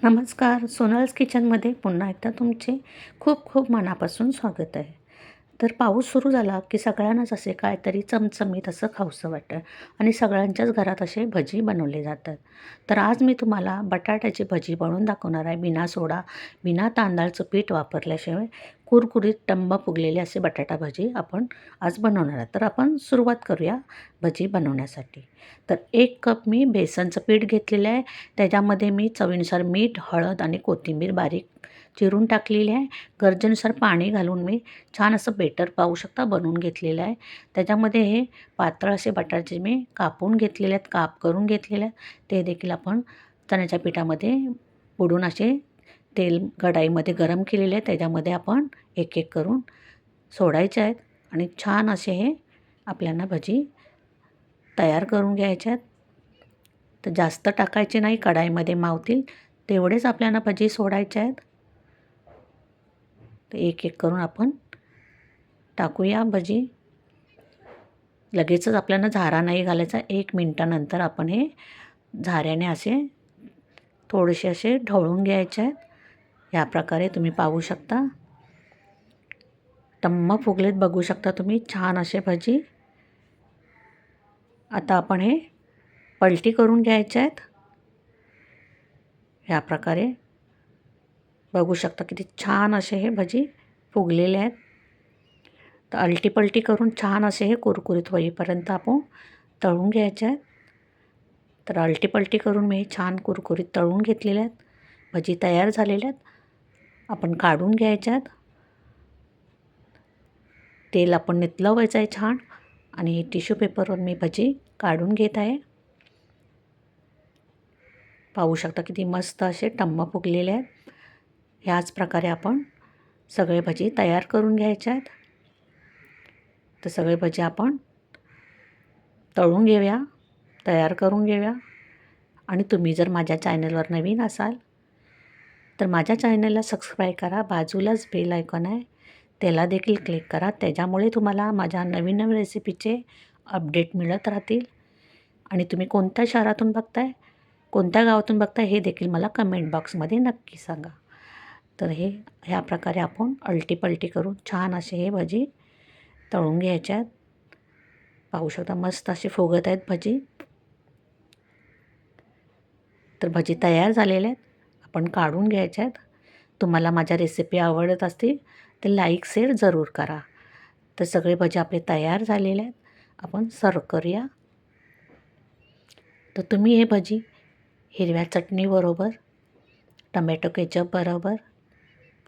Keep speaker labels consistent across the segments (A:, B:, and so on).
A: नमस्कार. सोनल्स किचनमध्ये पुन्हा एकदा तुमचे खूप खूप मनापासून स्वागत आहे. तर पाऊस सुरू झाला की सगळ्यांनाच असे काहीतरी चमचमीत असं खावंसं वाटतं आणि सगळ्यांच्याच घरात असे भजी बनवले जातात. तर आज मी तुम्हाला बटाट्याची भजी बनवून दाखवणार आहे. बिना सोडा, बिना तांदळाचं पीठ वापरल्याशिवाय कुरकुरीत टम्म फुगलेले असे बटाटा भजी आपण आज बनवणार आहोत. तर आपण सुरुवात करूया भजी बनवण्यासाठी. तर 1 कप मी बेसनचं पीठ घेतलेलं आहे. त्याच्यामध्ये मी चवीनुसार मीठ, हळद आणि कोथिंबीर बारीक चिरून टाकलेली आहे. गरजेनुसार पाणी घालून मी छान असं बेटर पाहू शकता बनवून घेतलेलं आहे. त्याच्यामध्ये हे पातळ असे बटाटे मी कापून घेतलेले आहेत, काप करून घेतलेले आहेत. ते देखील आपण चण्याच्या पिठामध्ये बुडून असे तेल कढईमध्ये गरम केलेले आहे. त्याच्यामध्ये आपण एक एक करून सोडायचे आहेत आणि छान असे हे आपल्याला भजी तयार करून घ्यायचे आहेत. तर जास्त टाकायचे नाही, कढईमध्ये मावतील तेवढेच आपल्याला भजी सोडायचे आहेत. तर एक एक करून आपण टाकूया भजी. लगेचच आपल्याला झारा नाही घालायचा. 1 मिनटानंतर आपण हे झाऱ्याने असे थोडेसे असे ढवळून घ्यायचे आहेत. ह्या प्रकारे तुम्ही पाहू शकता. टम्म फुगलेत बघू शकता तुम्ही, छान असे भजी. आता आपण हे पलटी करून घ्यायचे आहेत. ह्या प्रकारे बघू शकता किती छान असे हे भजी फुगलेले आहेत. तर अलटी-पलटी करून छान असे हे कुरकुरीत होईपर्यंत आपण तळून घ्यायचे आहेत. तर अलटी-पलटी करून मी छान कुरकुरीत तळून घेतलेले आहेत. भजी तयार झालेल्या आहेत. आपण काढून घ्यायच्या आहेत. तेल आपण नितळवायचं आहे छान आणि टिश्यू पेपरवर मी भजी काढून घेत आहे. पाहू शकता किती मस्त असे टम्म फुगलेले आहेत. ह्याच प्रकारे आपण सगळे भजी तयार करून घ्यायचे आहेत. तर सगळे भजी आपण तळून घेऊया, तयार करून घेऊया. आणि तुम्ही जर माझ्या चॅनलवर नवीन असाल तर माझ्या चॅनलला सबस्क्राईब करा. बाजूलाच बेल आयकॉन आहे, त्याला देखील क्लिक करा. त्याच्यामुळे तुम्हाला माझ्या नवीन नवीन रेसिपीचे अपडेट मिळत राहतील. आणि तुम्ही कोणत्या शहरातून बघताय, कोणत्या गावातून बघताय हे देखील मला कमेंट बॉक्समध्ये नक्की सांगा. तर ह्या प्रकारे आपण अलटी-पलटी करून छान असे हे भजी तळून घ्यायचे आहेत. पाहू शकता मस्त असे फुगत आहेत भजी. तर भजी तयार झालेल्या आहेत. आपण काढून घ्यायच्या आहेत. तुम्हाला माझ्या रेसिपी आवडत असतील तर लाईक शेअर जरूर करा. तर सगळे भजी आपले तयार झालेले आहेत. आपण सर्व करूया. तर तुम्ही हे भजी हिरव्या चटणीबरोबर, टमॅटो केचप बरोबर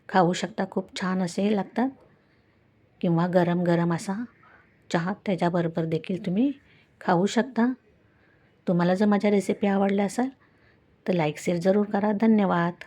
A: खाऊ शकता. खूप छान असे लागतात. किंवा गरम गरम असा चहा त्याच्याबरोबर देखील तुम्ही खाऊ शकता. तुम्हाला जर माझ्या रेसिपी आवडल्या असेल तर लाईक शेअर जरूर करा. धन्यवाद.